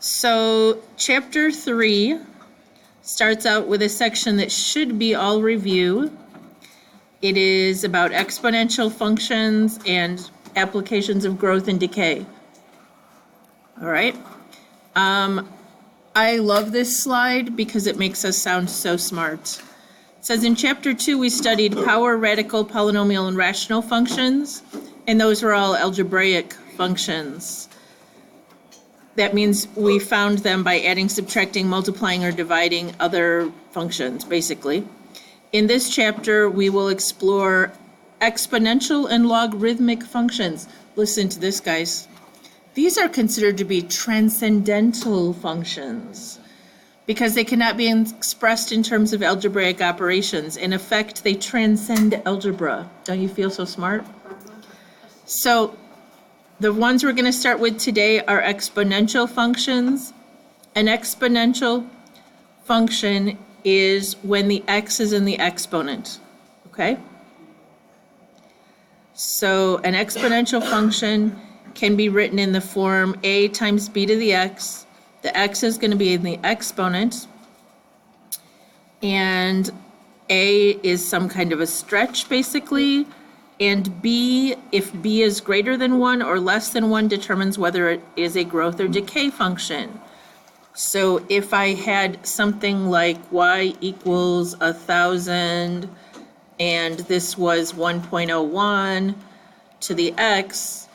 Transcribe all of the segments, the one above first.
So chapter 3 starts out with a section that should be all review. It is about exponential functions and applications of growth and decay. All right. I love this slide because it makes us sound so smart. It says in chapter 2 we studied power, radical, polynomial, and rational functions, and those were all algebraic functions. That means we found them by adding, subtracting, multiplying, or dividing other functions, basically. In this chapter, we will explore exponential and logarithmic functions. Listen to this, guys. These are considered to be transcendental functions because they cannot be expressed in terms of algebraic operations. In effect, they transcend algebra. Don't you feel so smart? So the ones we're going to start with today are exponential functions. An exponential function is when the x is in the exponent, okay? So an exponential function can be written in the form a times b to the x. The x is going to be in the exponent, and a is some kind of a stretch, basically. And b, if b is greater than 1 or less than 1, determines whether it is a growth or decay function. So if I had something like y equals 1,000, and this was 1.01 to the x,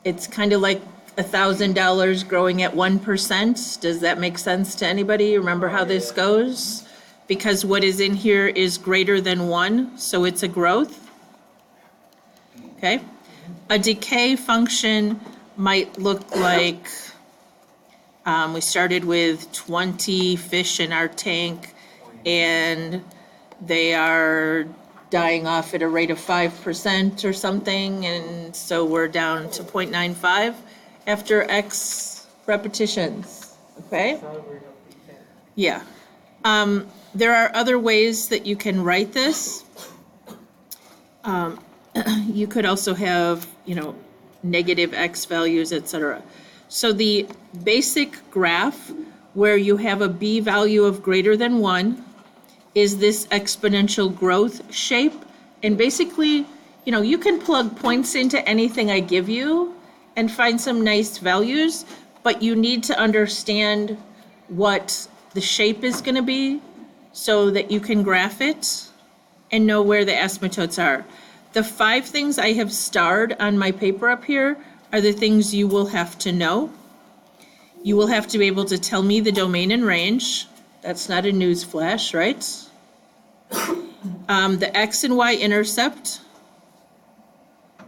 it's kind of like $1,000 growing at 1%. Does that make sense to anybody? Remember how this goes? Because what is in here is greater than 1, so it's a growth. Okay, a decay function might look like we started with 20 fish in our tank and they are dying off at a rate of 5% or something, and so we're down to 0.95 after X repetitions, okay? Yeah. There are other ways that you can write this. You could also have, negative x values, etc. So the basic graph where you have a b value of greater than 1 is this exponential growth shape. And basically, you can plug points into anything I give you and find some nice values, but you need to understand what the shape is going to be so that you can graph it and know where the asymptotes are. The 5 things I have starred on my paper up here are the things you will have to know. You will have to be able to tell me the domain and range. That's not a news flash, right? The x and y intercept,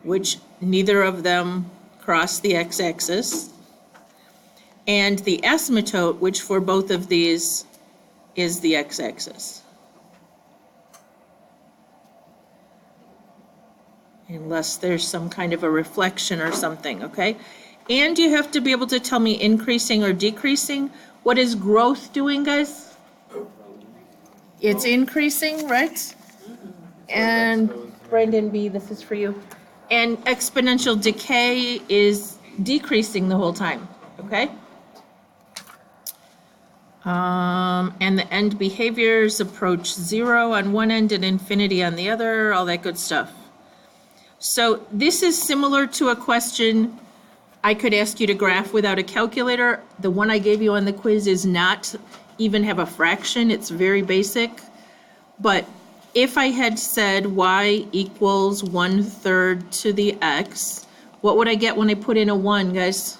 which neither of them cross the x-axis. And the asymptote, which for both of these is the x-axis. Unless there's some kind of a reflection or something, okay? And you have to be able to tell me increasing or decreasing. What is growth doing, guys? It's increasing, right? And Brandon B., this is for you. And exponential decay is decreasing the whole time, okay? And the end behaviors approach 0 on one end and infinity on the other, all that good stuff. So this is similar to a question I could ask you to graph without a calculator. The one I gave you on the quiz is not even have a fraction. It's very basic. But if I had said y equals 1/3 to the x, what would I get when I put in a 1, guys?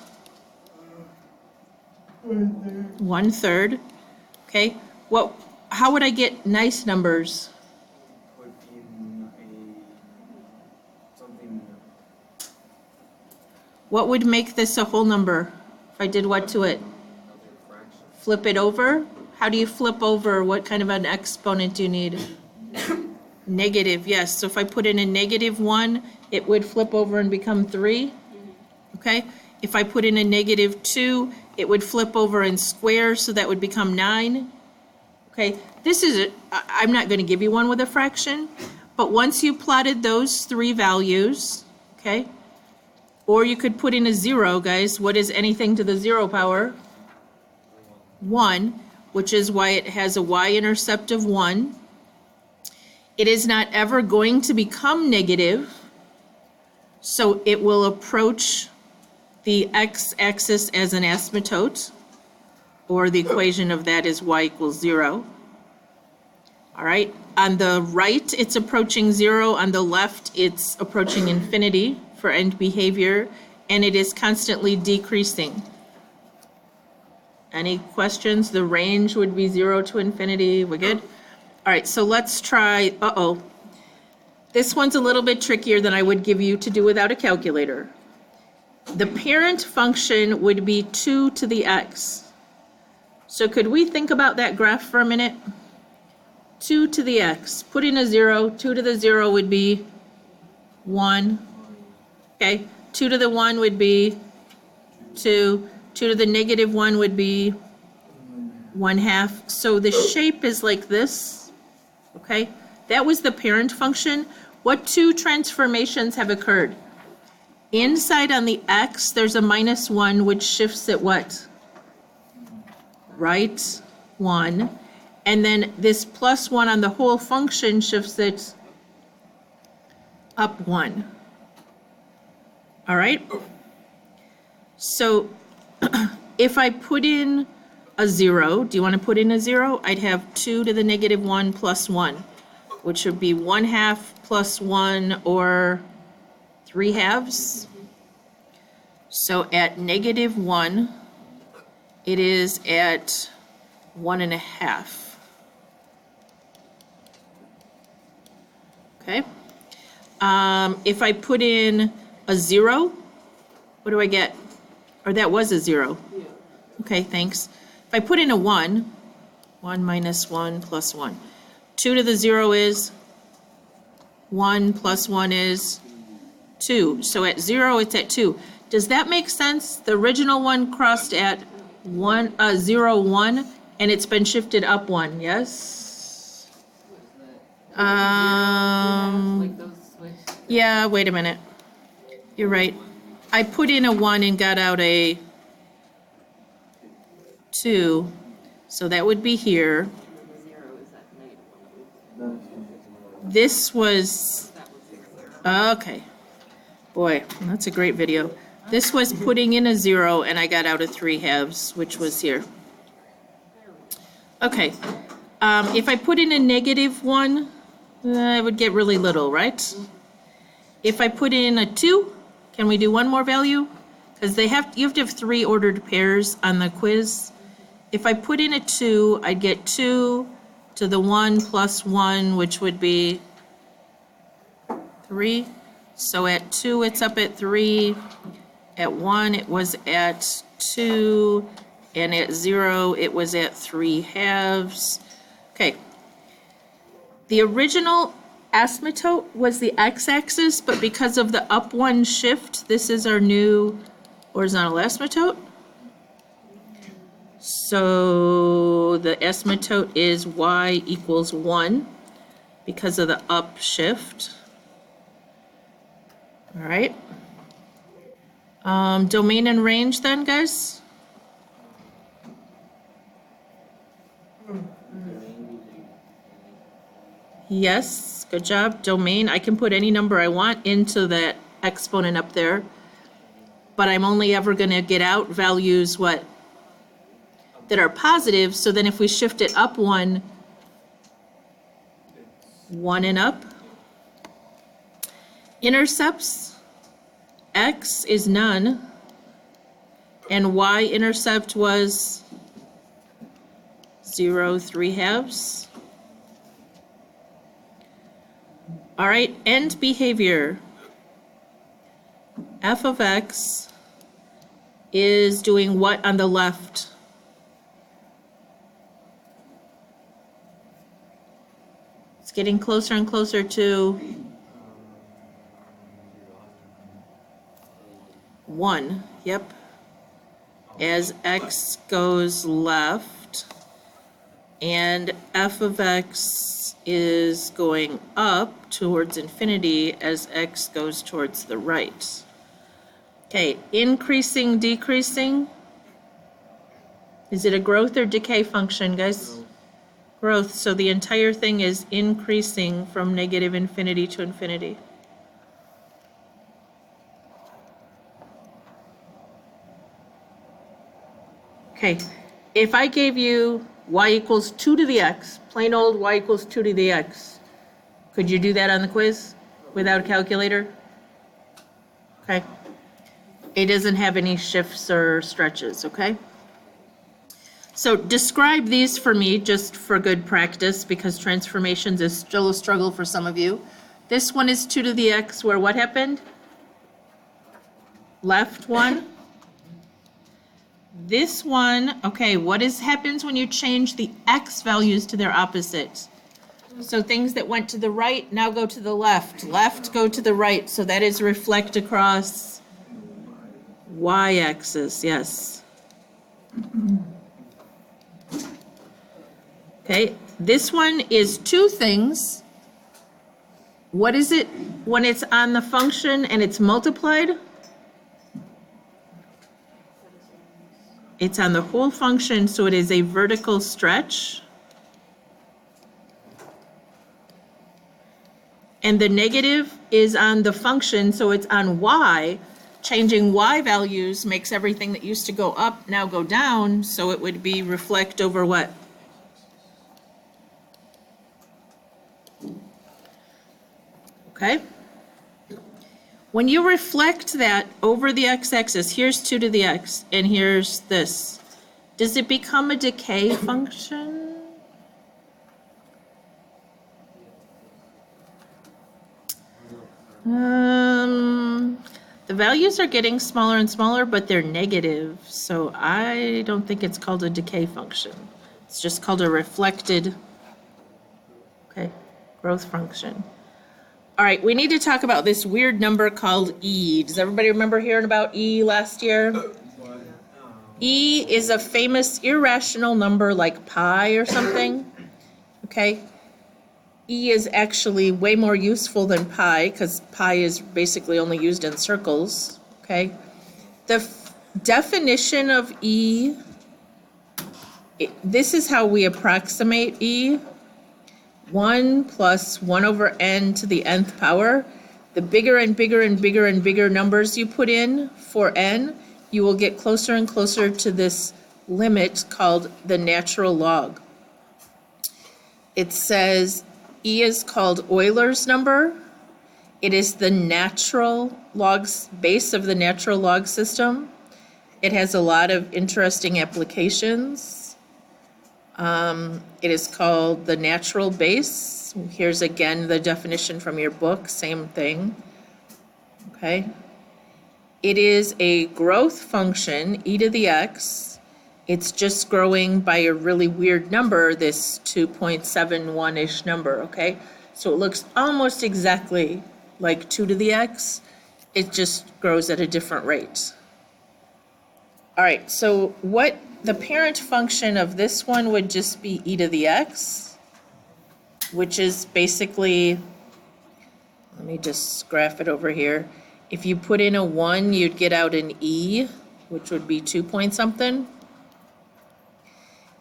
1/3. Okay. How would I get nice numbers? What would make this a whole number if I did what to it? Flip it over? How do you flip over? What kind of an exponent do you need? Negative, yes. So if I put in a -1, it would flip over and become 3. Okay? If I put in a -2, it would flip over and square, so that would become 9. Okay? I'm not going to give you one with a fraction, but once you plotted those 3 values, okay? Or you could put in a 0, guys. What is anything to the 0 power? 1, which is why it has a y-intercept of 1. It is not ever going to become negative, so it will approach the x-axis as an asymptote, or the equation of that is y equals 0. All right, on the right, it's approaching 0. On the left, it's approaching infinity for end behavior, and it is constantly decreasing. Any questions? The range would be 0 to infinity. We're good? All right, so let's try, This one's a little bit trickier than I would give you to do without a calculator. The parent function would be 2 to the x. So could we think about that graph for a minute? 2 to the x. Put in a 0. 2 to the 0 would be 1. Okay. 2 to the 1 would be 2. 2 to the negative 1 would be 1/2. So the shape is like this. Okay. That was the parent function. What two transformations have occurred? Inside on the x, there's a -1, which shifts it what? Right 1. And then this +1 on the whole function shifts it up 1. All right? So if I put in a 0, do you want to put in a 0? I'd have 2 to the negative 1 plus 1, which would be 1/2 plus 1, or 3/2. So at -1, it is at 1.5. Okay. If I put in a 0, what do I get? Or that was a 0. Yeah. Okay, thanks. If I put in a 1, 1 minus 1 plus 1. 2 to the 0 is 1 plus 1 is 2. So at 0, it's at 2. Does that make sense? The original one crossed at 0, 1, and it's been shifted up 1, yes? Yeah, wait a minute. You're right. I put in a 1 and got out a 2, so that would be here. This was, okay. Boy, that's a great video. This was putting in a 0, and I got out a 3/2, which was here. Okay. If I put in a -1, I would get really little, right? If I put in a 2, can we do one more value? Because you have to have 3 ordered pairs on the quiz. If I put in a 2, I'd get 2 to the 1 plus 1, which would be 3. So at 2, it's up at 3. At 1, it was at 2. And at 0, it was at 3/2. Okay. The original asymptote was the x-axis, but because of the up 1 shift, this is our new horizontal asymptote. So the asymptote is y equals 1 because of the up shift. All right. Domain and range then, guys? Yes, good job. Domain, I can put any number I want into that exponent up there, but I'm only ever going to get out values, what? That are positive, so then if we shift it up 1 and up. Intercepts, x is none, and y-intercept was 0, 3/2. All right, end behavior. F of x is doing what on the left? It's getting closer and closer to 1, yep. As x goes left, and f of x is going up towards infinity as x goes towards the right. Okay, increasing, decreasing. Is it a growth or decay function, guys? Growth, so the entire thing is increasing from negative infinity to infinity. Okay, if I gave you y equals 2 to the x, plain old y equals 2 to the x, could you do that on the quiz without a calculator? Okay. It doesn't have any shifts or stretches, okay? So describe these for me just for good practice because transformations is still a struggle for some of you. This one is 2 to the x where what happened? Left one. This one, okay, what happens when you change the x values to their opposites? So things that went to the right now go to the left. Left go to the right. So that is reflect across y-axis, yes. Okay, this one is two things. What is it when it's on the function and it's multiplied? It's on the whole function, so it is a vertical stretch. And the negative is on the function, so it's on y. Changing y values makes everything that used to go up now go down, so it would be reflect over what? Okay? When you reflect that over the x-axis, here's 2 to the x, and here's this. Does it become a decay function? The values are getting smaller and smaller, but they're negative, so I don't think it's called a decay function. It's just called a reflected, okay, growth function. All right, we need to talk about this weird number called E. Does everybody remember hearing about E last year? E is a famous irrational number like pi or something, okay? E is actually way more useful than pi because pi is basically only used in circles, okay? The definition of E, this is how we approximate E. 1 plus 1 over n to the nth power. The bigger and bigger and bigger and bigger numbers you put in for n, you will get closer and closer to this limit called the natural log. It says E is called Euler's number. It is the natural logs base of the natural log system. It has a lot of interesting applications. It is called the natural base. Here's again the definition from your book, same thing. Okay. It is a growth function, e to the x. It's just growing by a really weird number, this 2.71-ish number, okay? So it looks almost exactly like 2 to the x. It just grows at a different rate. All right, so what the parent function of this one would just be e to the x, which is basically, let me just graph it over here. If you put in a 1, you'd get out an e, which would be 2 point something.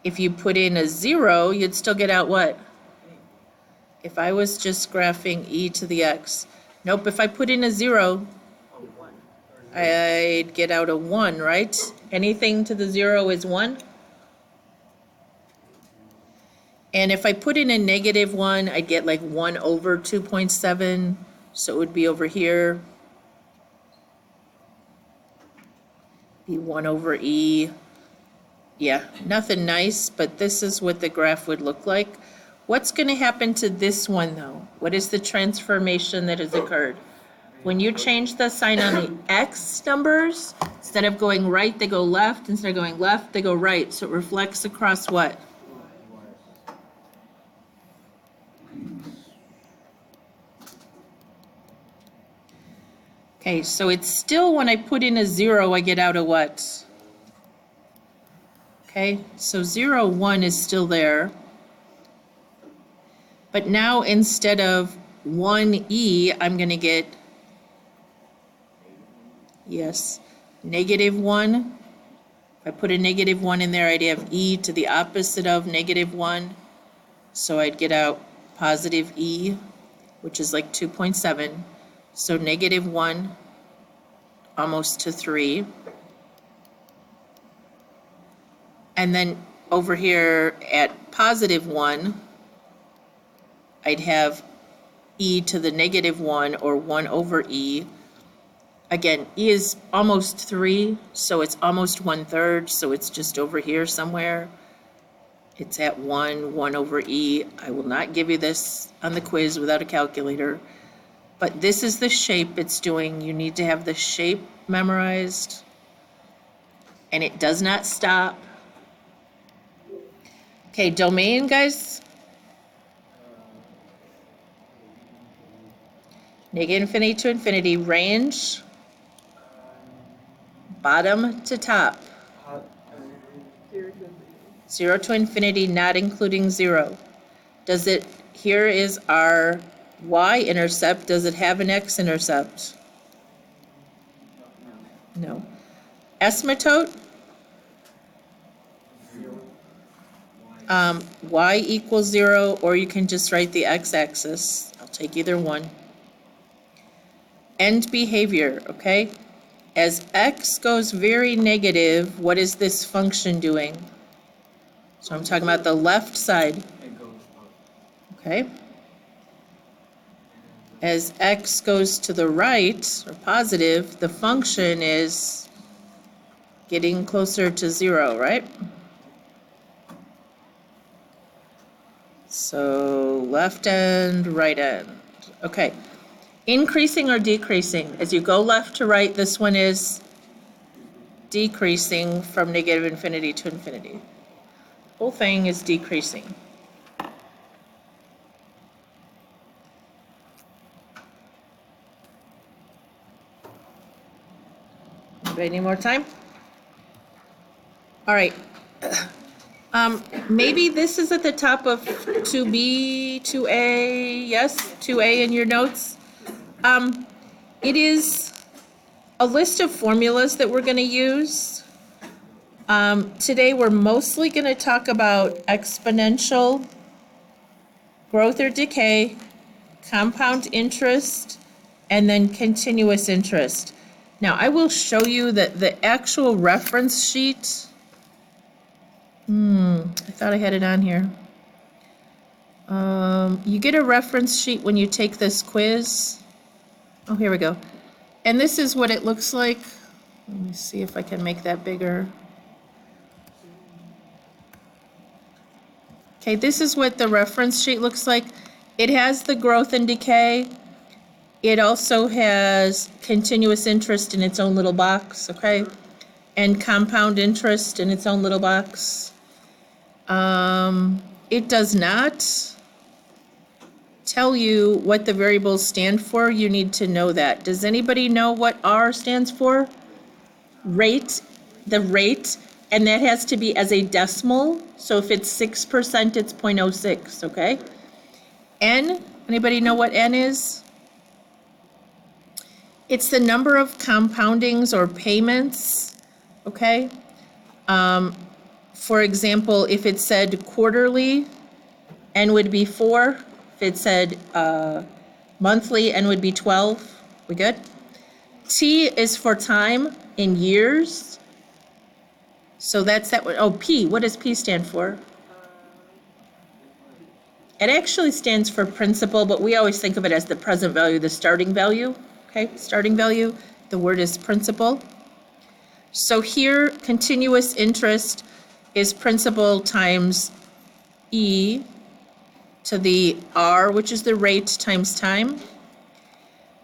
If you put in a 0, you'd still get out what? If I was just graphing e to the x. Nope, if I put in a 0, I'd get out a 1, right? Anything to the 0 is 1. And if I put in a negative 1, I'd get like 1 over 2.7. So it would be over here. Be 1 over e. Yeah, nothing nice, but this is what the graph would look like. What's going to happen to this one, though? What is the transformation that has occurred? When you change the sign on the x numbers, instead of going right, they go left. Instead of going left, they go right. So it reflects across what? Okay, so it's still when I put in a 0, I get out a what? Okay, so 0, 1 is still there. But now instead of 1e, I'm going to get, yes, negative 1. If I put a -1 in there, I'd have e to the opposite of -1. So I'd get out positive e, which is like 2.7. So -1 almost to 3. And then over here at +1, I'd have e to the -1 or 1 over e. Again, e is almost 3, so it's almost 1/3, so it's just over here somewhere. It's at 1 over e. I will not give you this on the quiz without a calculator, but this is the shape it's doing. You need to have the shape memorized, and it does not stop. Okay, domain, guys. -infinity to infinity, range, bottom to top. 0 to infinity, not including 0. Does it, here is our y-intercept. Does it have an x-intercept? No. Asymptote? Y equals 0, or you can just write the x-axis. I'll take either one. End behavior, okay? As x goes very negative, what is this function doing? So I'm talking about the left side. Okay? As x goes to the right, or positive, the function is getting closer to 0, right? So left end, right end. Okay. Increasing or decreasing? As you go left to right, this one is decreasing from -infinity to infinity. Whole thing is decreasing. Anybody need more time? All right. Maybe this is at the top of 2B, 2A, yes, 2A in your notes. It is a list of formulas that we're going to use. Today we're mostly going to talk about exponential growth or decay, compound interest, and then continuous interest. Now I will show you that the actual reference sheet, I thought I had it on here. You get a reference sheet when you take this quiz. Oh, here we go. And this is what it looks like. Let me see if I can make that bigger. Okay, this is what the reference sheet looks like. It has the growth and decay. It also has continuous interest in its own little box, okay? And compound interest in its own little box. It does not tell you what the variables stand for. You need to know that. Does anybody know what R stands for? Rate, the rate, and that has to be as a decimal. So if it's 6%, it's 0.06, okay? N, anybody know what N is? It's the number of compoundings or payments, okay? For example, if it said quarterly, N would be 4. If it said monthly, N would be 12. We good? T is for time in years. So that's that one. Oh, P, what does P stand for? It actually stands for principal, but we always think of it as the present value, the starting value. Okay, starting value. The word is principal. So here, continuous interest is principal times E to the R, which is the rate, times time.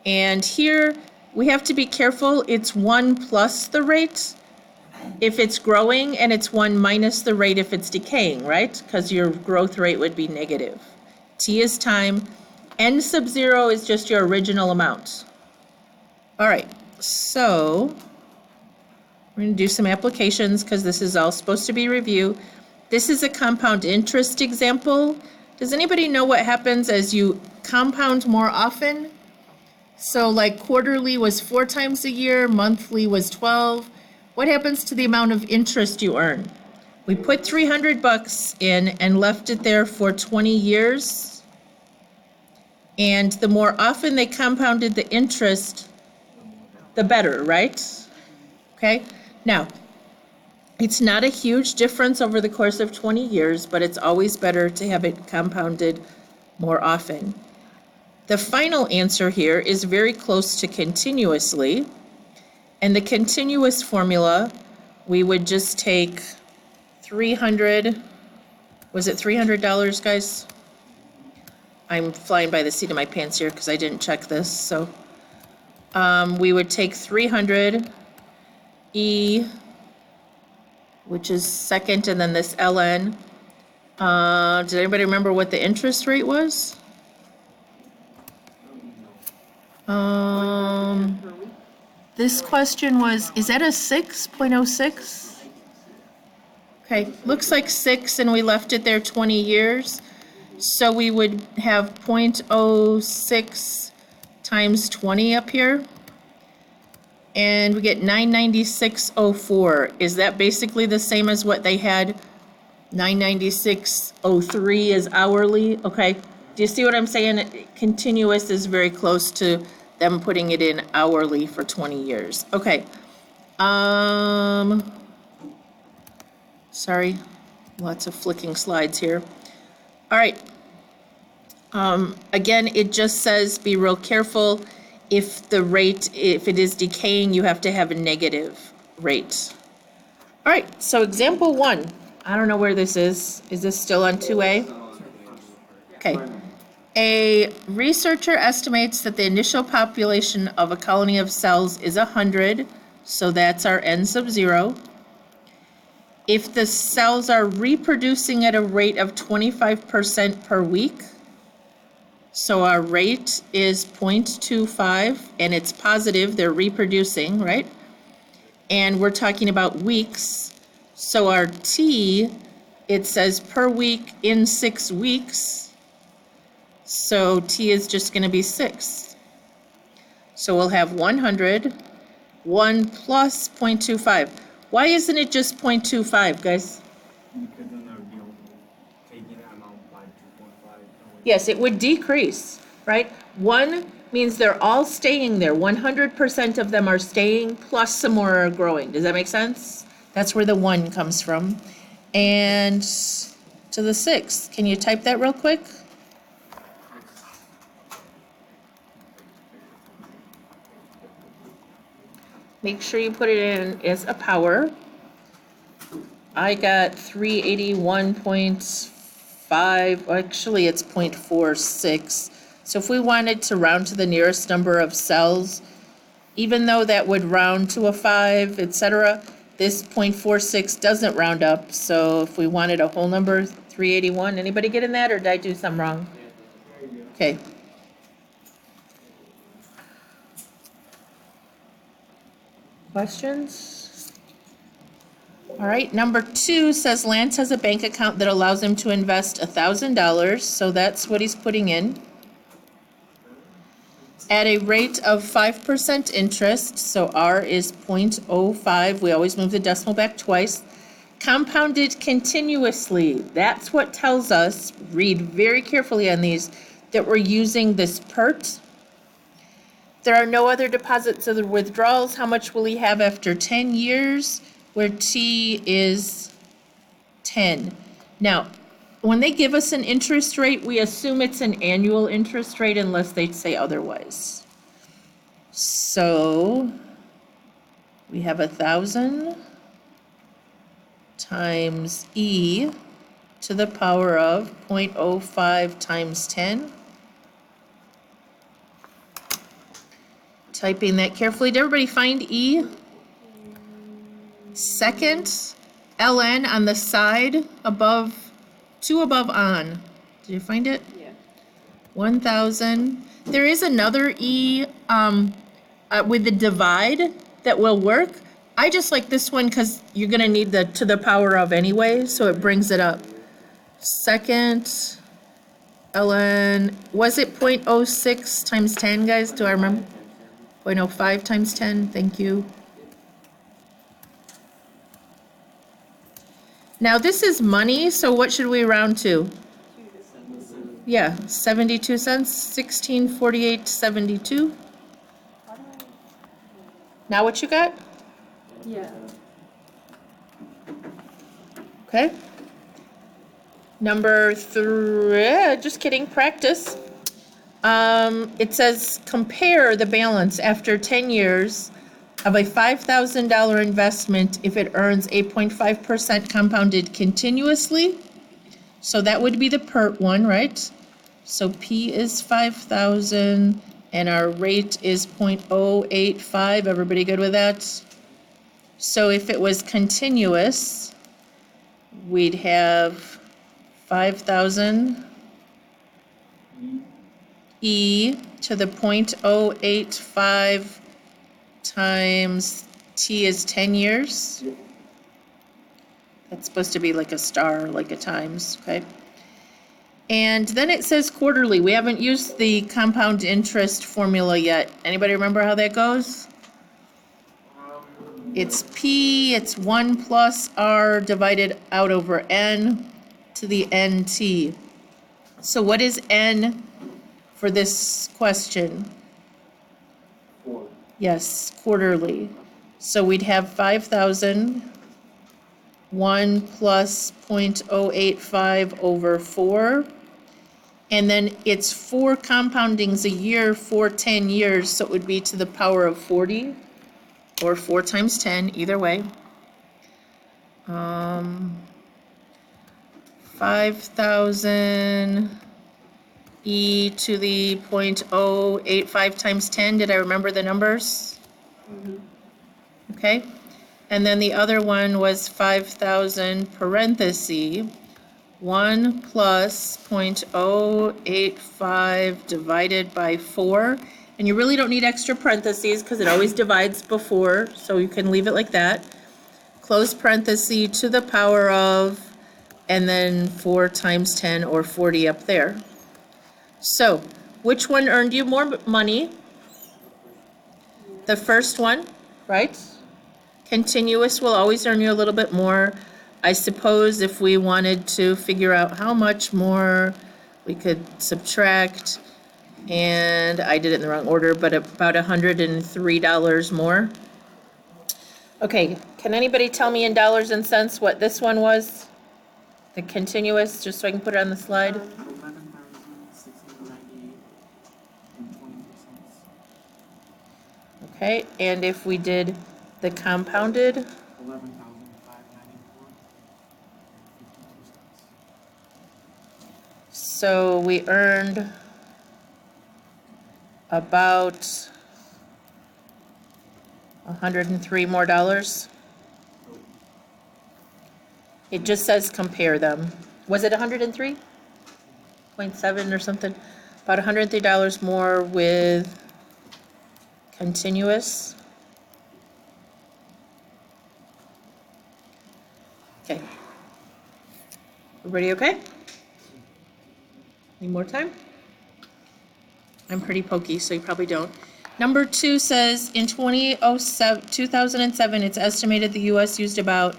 And here, we have to be careful. It's 1 plus the rate if it's growing, and it's 1 minus the rate if it's decaying, right? Because your growth rate would be negative. T is time. N sub 0 is just your original amount. All right, so we're going to do some applications because this is all supposed to be review. This is a compound interest example. Does anybody know what happens as you compound more often? So like quarterly was 4 times a year, monthly was 12. What happens to the amount of interest you earn? We put 300 bucks in and left it there for 20 years. And the more often they compounded the interest, the better, right? Okay. Now, it's not a huge difference over the course of 20 years, but it's always better to have it compounded more often. The final answer here is very close to continuously. And the continuous formula, we would just take 300, was it $300, guys? I'm flying by the seat of my pants here because I didn't check this. So we would take 300 E, which is second, and then this ln. Did anybody remember what the interest rate was? This question was, is that a 6.06? Okay, looks like 6, and we left it there 20 years. So we would have 0.06 times 20 up here. And we get 996.04. Is that basically the same as what they had? 996.03 is hourly. Okay. Do you see what I'm saying? Continuous is very close to them putting it in hourly for 20 years. Okay. Sorry. Lots of flicking slides here. All right. Again, it just says be real careful. If it is decaying, you have to have a negative rate. All right, so example 1. I don't know where this is. Is this still on 2A? Okay. A researcher estimates that the initial population of a colony of cells is 100, so that's our n sub 0. If the cells are reproducing at a rate of 25% per week, so our rate is 0.25, and it's positive, they're reproducing, right? And we're talking about weeks. So our T, it says per week in 6 weeks. So T is just going to be 6. So we'll have 100, 1 plus 0.25. Why isn't it just 0.25, guys? Because then that would be taking that amount by 2.5. Yes, it would decrease, right? 1 means they're all staying there. 100% of them are staying, plus some more are growing. Does that make sense? That's where the 1 comes from. And to the 6. Can you type that real quick? Make sure you put it in as a power. I got 381.5, actually it's 0.46. So if we wanted to round to the nearest number of cells, even though that would round to a 5, etc., this 0.46 doesn't round up. So if we wanted a whole number, 381, anybody get in that, or did I do something wrong? Okay. Questions? All right, number 2 says Lance has a bank account that allows him to invest $1,000, so that's what he's putting in. At a rate of 5% interest, so R is 0.05, we always move the decimal back twice. Compounded continuously, that's what tells us, read very carefully on these, that we're using this PERT. There are no other deposits or withdrawals. How much will he have after 10 years? Where T is 10. Now, when they give us an interest rate, we assume it's an annual interest rate unless they say otherwise. So we have 1,000 times E to the power of 0.05 times 10. Typing that carefully. Did everybody find E? Second, ln on the side above, 2 above on. Did you find it? Yeah. 1,000. There is another E with the divide that will work. I just like this one because you're going to need the to the power of anyway, so it brings it up. Second, ln, was it 0.06 times 10, guys? Do I remember? 0.05 times 10, thank you. Now, this is money, so what should we round to? Yeah, 72 cents, 1648.72. Now what you got? Yeah. Okay. Number 3, just kidding, practice. It says compare the balance after 10 years of a $5,000 investment if it earns 8.5% compounded continuously. So that would be the PERT one, right? So P is 5,000 and our rate is 0.085. Everybody good with that? So if it was continuous, we'd have 5,000 E to the 0.085 times T is 10 years. That's supposed to be like a star, like a times, okay? And then it says quarterly. We haven't used the compound interest formula yet. Anybody remember how that goes? It's P, it's 1 plus R divided out over N to the NT. So what is N for this question? 4. Yes, quarterly. So we'd have 5,000, 1 plus 0.085 over 4. And then it's 4 compoundings a year for 10 years, so it would be to the power of 40, or 4 times 10, either way. 5,000 e to the 0.085 times 10. Did I remember the numbers? Okay. And then the other one was 5,000 parenthesis 1 plus 0.085 divided by 4. And you really don't need extra parentheses because it always divides before, so you can leave it like that. Close parenthesis to the power of, and then 4 times 10 or 40 up there. So, which one earned you more money? The first one, right? Continuous will always earn you a little bit more. I suppose if we wanted to figure out how much more, we could subtract, and I did it in the wrong order, but about $103 more. Okay, can anybody tell me in dollars and cents what this one was? The continuous, just so I can put it on the slide. 11,698.20 cents. Okay, and if we did the compounded, 11,594.52 cents. so we earned about $103 more. It just says compare them. Was it 103.7 or something? About $103 more with continuous. Okay. Everybody okay? Need more time? I'm pretty pokey, so you probably don't. Number 2 says in 2007, it's estimated the U.S. used about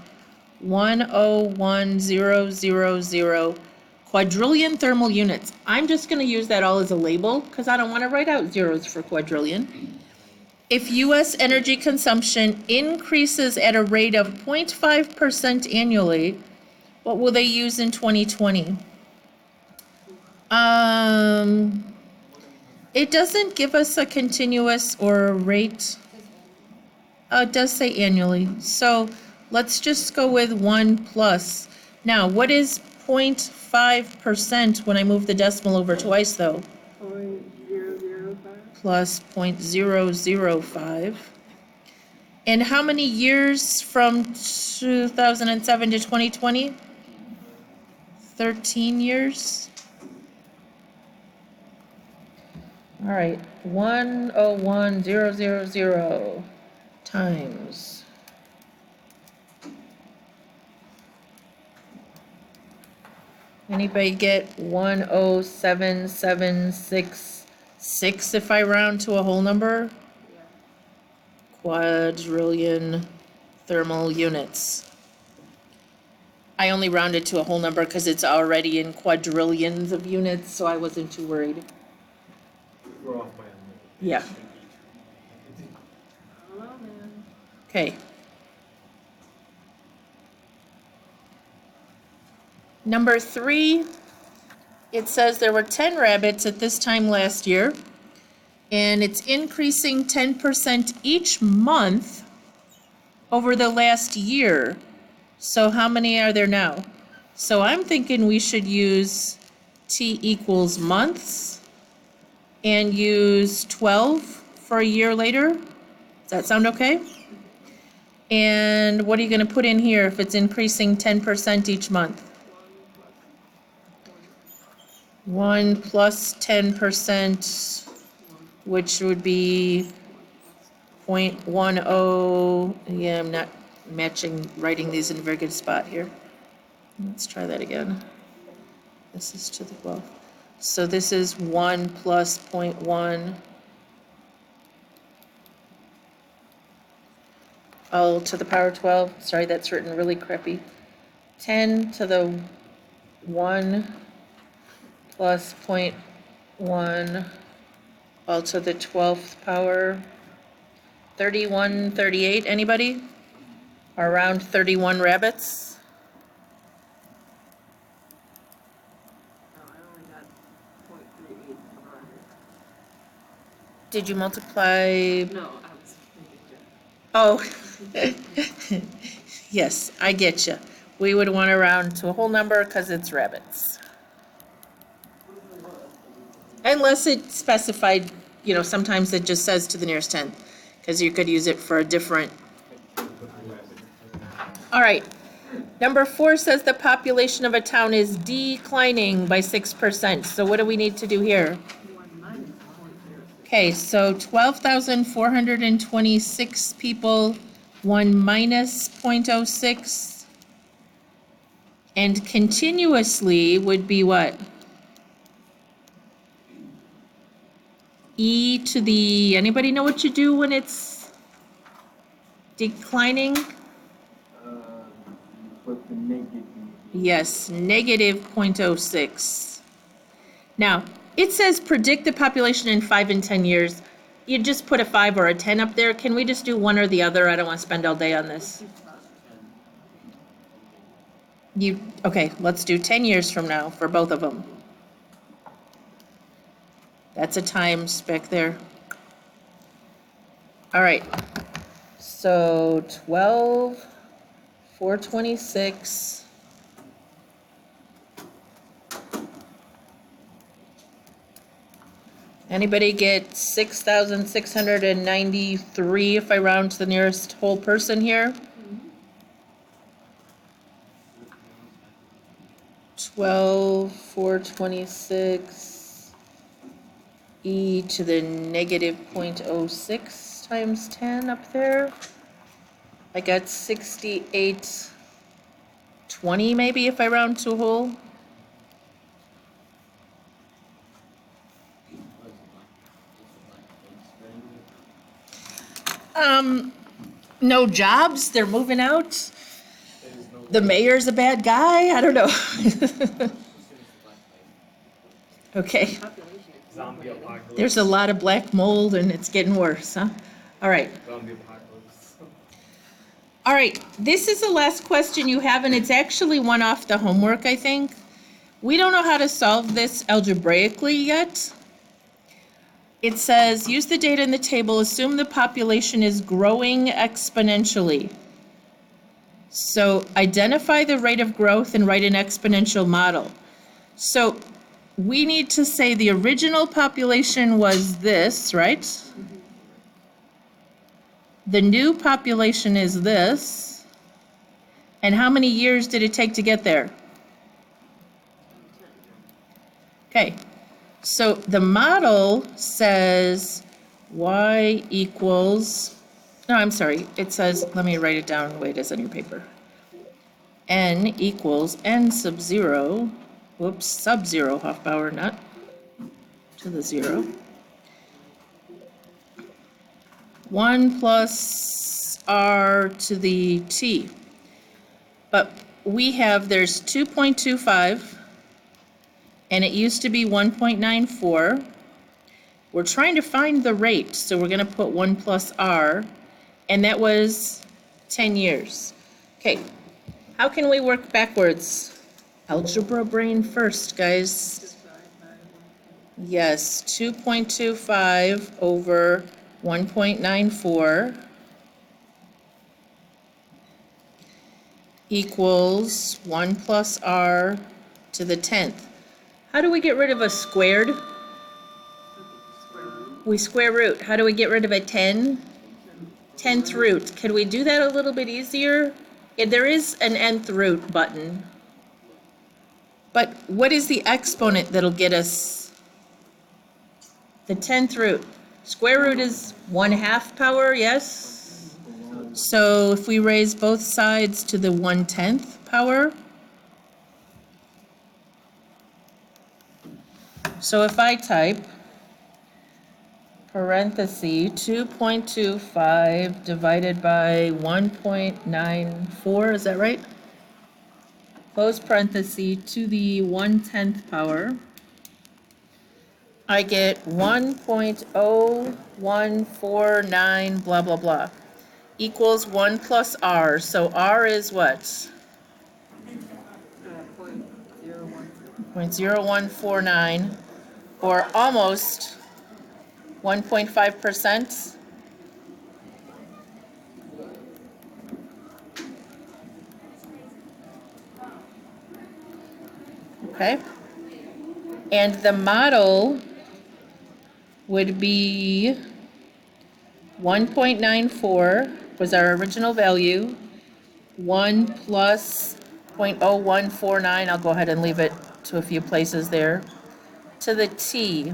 101,000 quadrillion thermal units. I'm just going to use that all as a label because I don't want to write out zeros for quadrillion. If U.S. energy consumption increases at a rate of 0.5% annually, what will they use in 2020? It doesn't give us a continuous or a rate. It does say annually. So let's just go with 1 plus. Now, what is 0.5% when I move the decimal over twice, though? 0.005. Plus 0.005. And how many years from 2007 to 2020? 13 years. All right, 101,000 times. Anybody get 107,766 if I round to a whole number? Quadrillion thermal units. I only rounded to a whole number because it's already in quadrillions of units, so I wasn't too worried. We're off by a little. Yeah. Hello, man. Okay. Number 3, it says there were 10 rabbits at this time last year, and it's increasing 10% each month over the last year. So how many are there now? So I'm thinking we should use T equals months and use 12 for a year later. Does that sound okay? And what are you gonna put in here if it's increasing 10% each month? 1 plus 10%, which would be 0.10. Yeah, I'm not writing these in a very good spot here. Let's try that again. This is to the 12th. So this is 1 plus 0.1. All to the power 12. Sorry, that's written really crappy. 10 to the 1 plus 0.1 all to the 12th power. 31, 38, anybody? Around 31 rabbits? No, I only got 0.38 per 100. Did you multiply? No, I was Oh, making yes, I get you. We would want to round to a whole number because it's rabbits. Unless it specified, sometimes it just says to the nearest 10th, because you could use it for a different. All right. Number 4 says the population of a town is declining by 6%. So what do we need to do here? 1 minus 0.06. Okay, so 12,426 people, 1 minus 0.06. And continuously would be what? E to the, anybody know what you do when it's declining? Put the negative. Yes, negative 0.06. Now, it says predict the population in 5 and 10 years. You just put a 5 or a 10 up there. Can we just do one or the other? I don't want to spend all day on this. Okay, let's do 10 years from now for both of them. That's a times back there. All right. So 12, 426. Anybody get 6,693 if I round to the nearest whole person here? 12, 426. E to the negative 0.06 times 10 up there. I got 6820 maybe if I round to a whole. No jobs, they're moving out. The mayor's a bad guy, I don't know. Okay. Zombie apocalypse. There's a lot of black mold and it's getting worse, huh? All right. Zombie apocalypse. All right, this is the last question you have, and it's actually one off the homework, I think. We don't know how to solve this algebraically yet. It says, use the data in the table, assume the population is growing exponentially. So identify the rate of growth and write an exponential model. So we need to say the original population was this, right? The new population is this. And how many years did it take to get there? Okay, so the model says y equals, no, I'm sorry, it says, let me write it down the way it is on your paper. N equals n sub 0, whoops, sub 0 Hofbauer, not to the 0. 1 plus r to the t. But we have, there's 2.25, and it used to be 1.94. We're trying to find the rate, so we're gonna put 1 plus R, and that was 10 years. Okay, how can we work backwards? Algebra brain first, guys. Divide by 1. Yes, 2.25 over 1.94 equals 1 plus R to the 10th. How do we get rid of a squared? Square root. We square root. How do we get rid of a 10? 10th root. Can we do that a little bit easier? Yeah, there is an nth root button. But what is the exponent that'll get us the 10th root? Square root is 1/2 power, yes? So if we raise both sides to the 1/10 power, so if I type parenthesis 2.25 divided by 1.94, is that right? Close parenthesis to the 1/10 power, I get 1.0149 blah, blah, blah, equals 1 plus R. So R is what? 0.01. 0.0149, or almost 1.5%. Okay? And the model would be 1.94 was our original value. 1 plus 0.0149, I'll go ahead and leave it to a few places there, to the t.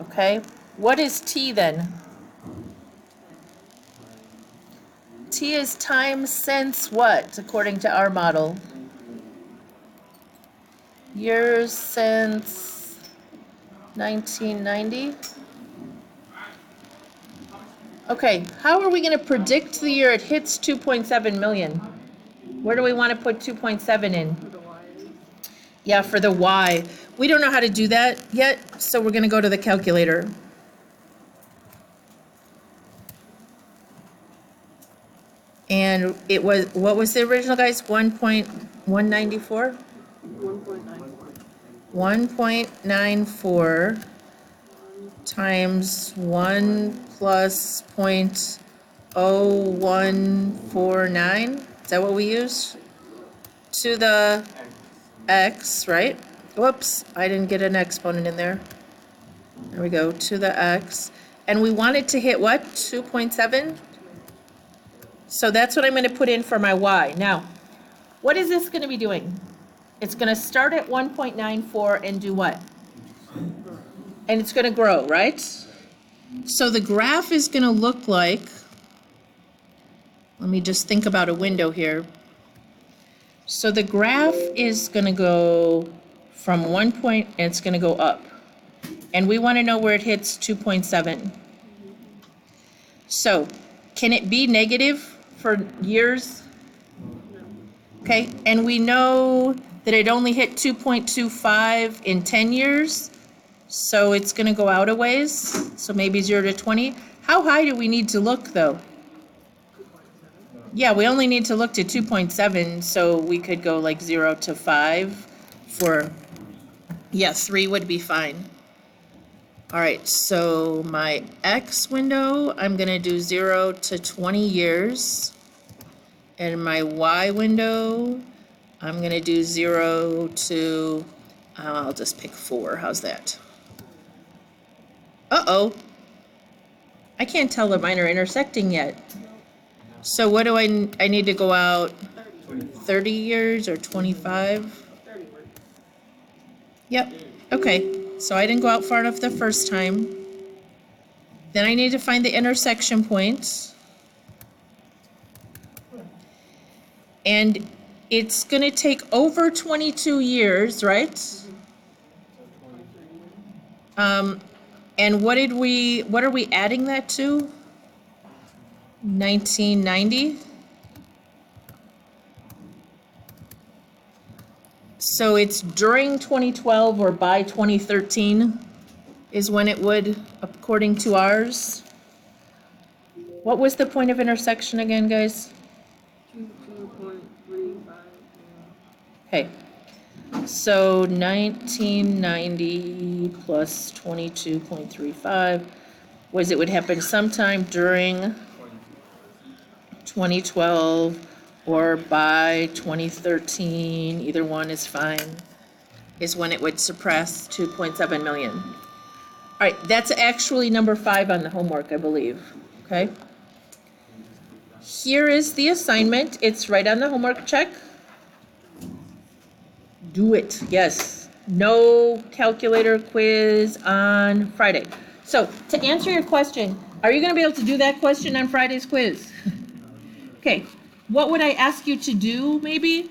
Okay? What is t then? T is time since what, according to our model? Years since 1990? Okay, how are we going to predict the year it hits 2.7 million? Where do we want to put 2.7 in? For the y is Yeah, for the y. We don't know how to do that yet, so we're going to go to the calculator. And it was, what was the original, guys? 1.194? 1.94. 1.94 times 1 plus 0.0149. Is that what we used? To the x, right? Whoops, I didn't get an exponent in there. There we go, to the x. And we wanted to hit what? 2.7? So that's what I'm going to put in for my y. Now, what is this going to be doing? It's going to start at 1.94 and do what? And it's going to grow, right? So the graph is going to look like, let me just think about a window here. So the graph is going to go from 1 point, and it's going to go up. And we want to know where it hits 2.7. So can it be negative for years? Okay, and we know that it only hit 2.25 in 10 years. So it's going to go out a ways, so maybe 0 to 20. How high do we need to look, though? Yeah, we only need to look to 2.7, so we could go like 0 to 5 for, yeah, 3 would be fine. All right, so my X window, I'm going to do 0 to 20 years. And my Y window, I'm going to do 0 to, I'll just pick 4. How's that? Uh-oh. I can't tell that mine are intersecting yet. So what do I need to go out 30 years or 25? 30 words. Yep, okay. So I didn't go out far enough the first time. Then I need to find the intersection points. And it's going to take over 22 years, right? And what are we adding that to? 1990? So it's during 2012 or by 2013 is when it would, according to ours. What was the point of intersection again, guys? 22.35. Okay, so 1990 plus 22.35 was it would happen sometime during 2012 or by 2013, either one is fine, is when it would suppress 2.7 million. All right, that's actually number 5 on the homework, I believe, okay? Here is the assignment, it's right on the homework check. Do it, yes. No calculator quiz on Friday. So, to answer your question, are you gonna be able to do that question on Friday's quiz? Okay, what would I ask you to do, maybe?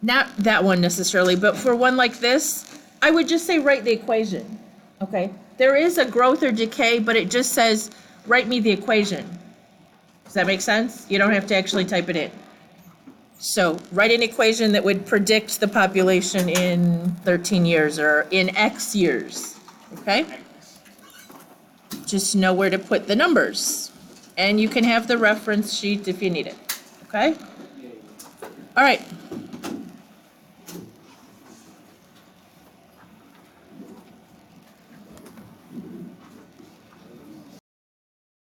Not that one necessarily, but for one like this, I would just say write the equation, okay? There is a growth or decay, but it just says, write me the equation. Does that make sense? You don't have to actually type it in. So write an equation that would predict the population in 13 years or in X years, okay? Just know where to put the numbers. And you can have the reference sheet if you need it, okay? All right.